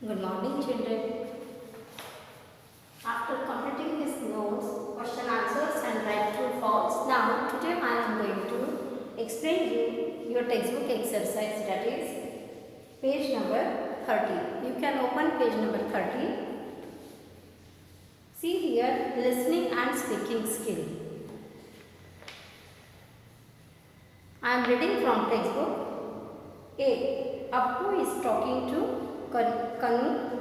Good morning, children. After completing this notes, question answers and write true false. Now, today I am going to explain you your textbook exercise, that is page number 30. You can open page number 30. See here, listening and speaking skill. I am reading from textbook. A. Appu is talking to Kanu.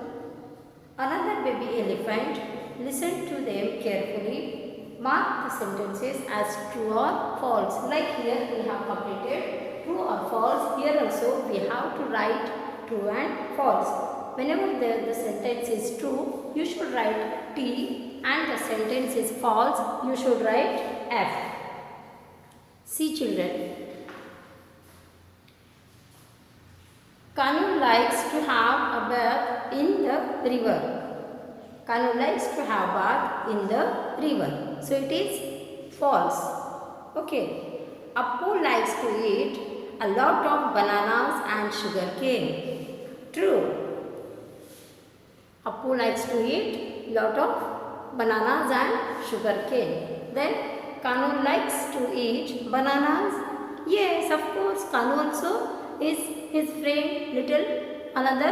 Another baby elephant. Listen to them carefully. Mark the sentences as true or false. Like here we have completed true or false. Here also we have to write true and false. Whenever the sentence is true, you should write T, and the sentence is false, you should write F. See children. Kanu likes to have a bath in the river. Kanu likes to have bath in the river. So it is false. Okay. Appu likes to eat a lot of bananas and sugarcane. True. Appu likes to eat lot of bananas and sugarcane. Then Kanu likes to eat bananas. Yes, of course, Kanu also is his friend, little another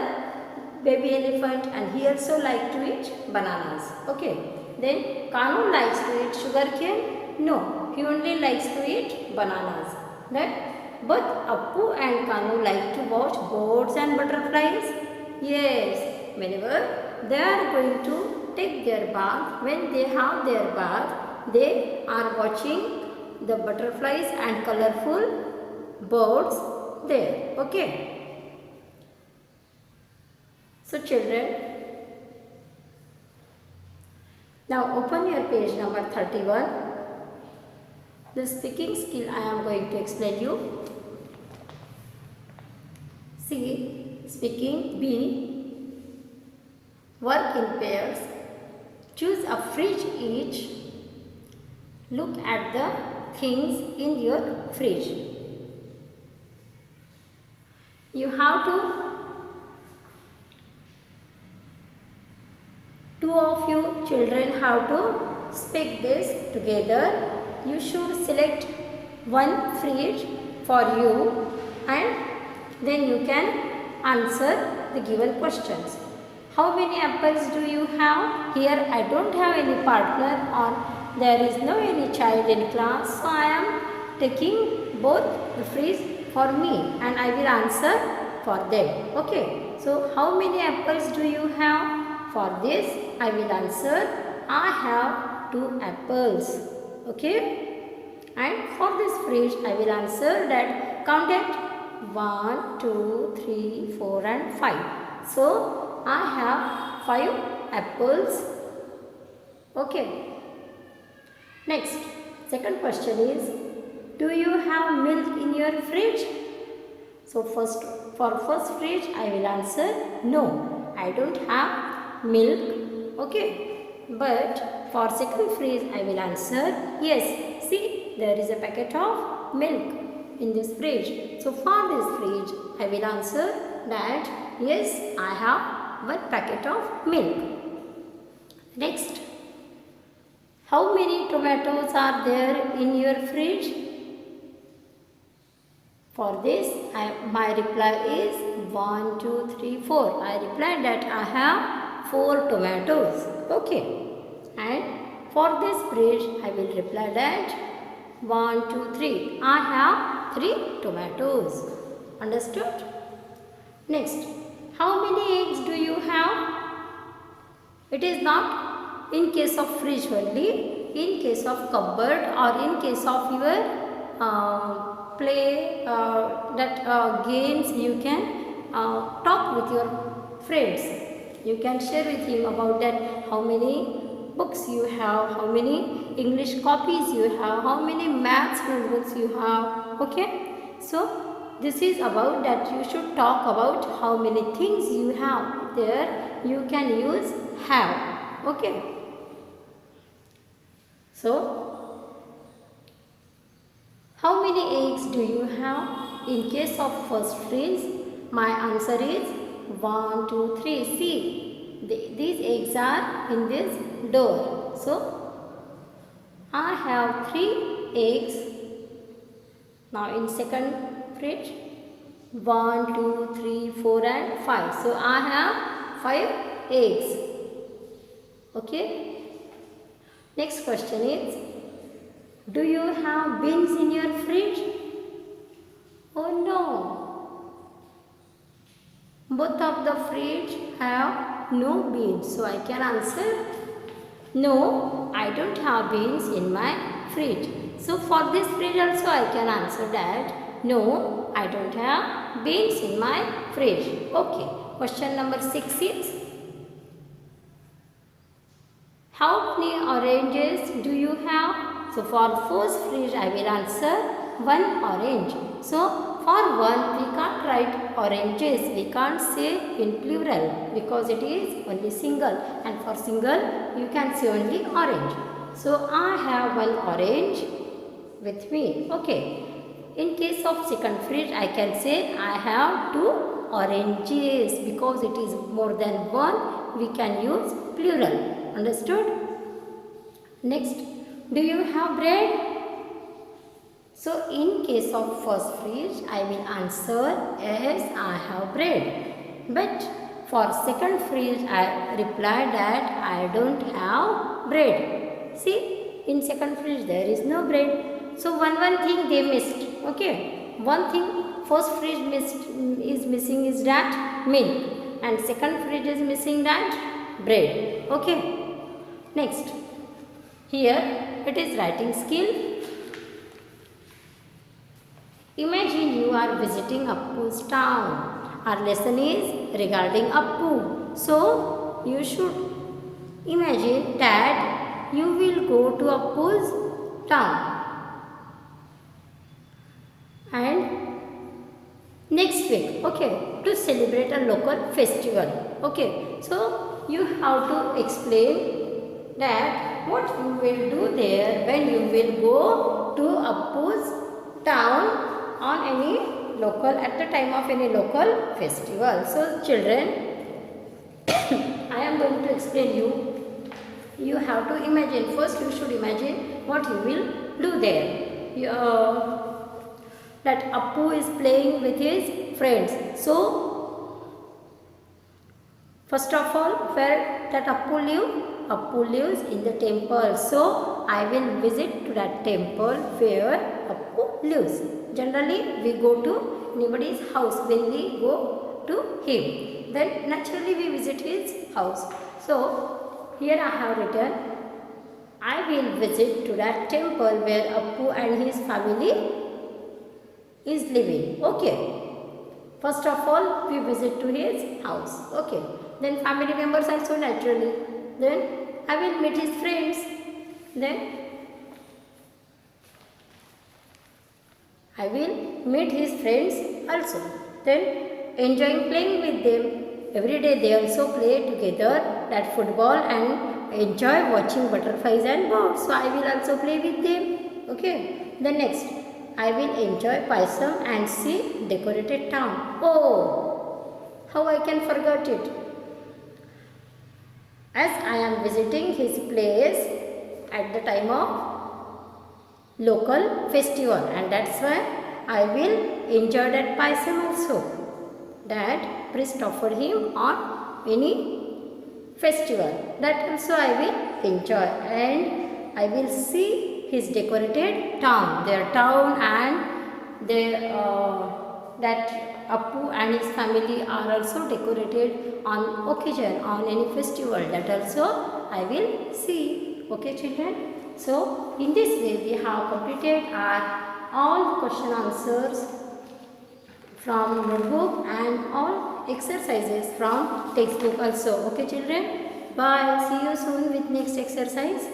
baby elephant, and he also like to eat bananas. Okay. Then Kanu likes to eat sugarcane. No, he only likes to eat bananas. That both Appu and Kanu like to watch birds and butterflies. Yes, whenever they are going to take their bath, when they have their bath, they are watching the butterflies and colorful birds there. Okay. So children, now open your page number 31. The speaking skill I am going to explain you. See, speaking. B, work in pairs. Choose a fridge each. Look at the things in your fridge. You have to, two of you children have to speak this together. You should select one fridge for you, and then you can answer the given questions. How many apples do you have? Here I don't have any partner, or there is no any child in class, so I am taking both the fridge for me and I will answer for them. Okay. So how many apples do you have? For this I will answer, I have 2 apples. Okay. And for this fridge I will answer that count it 1, 2, 3, 4 and 5. So I have 5 apples. Okay. Next, second question is, do you have milk in your fridge? So for first fridge I will answer no, I don't have milk. Okay. But for second fridge I will answer yes. See, there is a packet of milk in this fridge. So for this fridge I will answer that yes, I have 1 packet of milk. Next, how many tomatoes are there in your fridge? For this, my reply is 1, 2, 3, 4. I reply that I have 4 tomatoes. Okay. And for this fridge, I will reply that 1, 2, 3. I have 3 tomatoes. Understood? Next, how many eggs do you have? It is not in case of fridge only. In case of cupboard or in case of your play games, you can talk with your friends. You can share with him about that, how many books you have, how many English copies you have, how many maths notebooks you have. Okay. So this is about that you should talk about how many things you have. There you can use have. Okay. So how many eggs do you have? In case of first phrase, my answer is 1, 2, 3. See, these eggs are in this door. So, I have 3 eggs. Now, in second fridge, 1, 2, 3, 4 and 5. So, I have 5 eggs. Okay. Next question is, do you have beans in your fridge? Oh no. Both of the fridge have no beans. So I can answer, no, I don't have beans in my fridge. So for this fridge also I can answer that, no, I don't have beans in my fridge. Okay. Question number 6 is, how many oranges do you have? So for first fridge I will answer 1 orange. So for 1 we can't write oranges. We can't say in plural because it is only single, and for single you can say only orange. So I have 1 orange with me. Okay. In case of second fridge I can say I have 2 oranges because it is more than 1. We can use plural. Understood? Next, do you have bread? So, in case of first fridge, I will answer yes, I have bread. But for second fridge, I reply that I don't have bread. See, in second fridge there is no bread. So, one thing they missed. Okay, one thing first fridge is missing is that milk, and second fridge is missing that bread. Okay. Next, here it is writing skill. Imagine you are visiting Appu's town. Our lesson is regarding Appu. So, you should imagine that you will go to Appu's town. And next week, okay, to celebrate a local festival. Okay, so you have to explain that what you will do there when you will go to Appu's town on any local, at the time of any local festival. So children, I am going to explain you. You have to imagine, first you should imagine what you will do there. That Appu is playing with his friends. So first of all, where that Appu live? Appu lives in the temple. So, I will visit to that temple where Appu lives. Generally, we go to anybody's house when we go to him. Then, naturally, we visit his house. So, here I have written, I will visit to that temple where Appu and his family is living. Okay. First of all, we visit to his house. Okay. Then, family members also naturally. Then I will meet his friends. Then I will meet his friends also. Then enjoying playing with them. Every day they also play together that football and enjoy watching butterflies and birds. So I will also play with them. Okay. Then next, I will enjoy Paisam and see decorated town. Oh, how I can forget it. As I am visiting his place at the time of local festival, and that's why I will enjoy that Paisam also that priest offered him on any festival. That also I will enjoy, and I will see his decorated town, their town, and their that Appu and his family are also decorated on occasion, on any festival. That also I will see. Okay children. So in this way we have completed our all question answers from notebook and all exercises from textbook also. Okay children. Bye. See you soon with next exercise.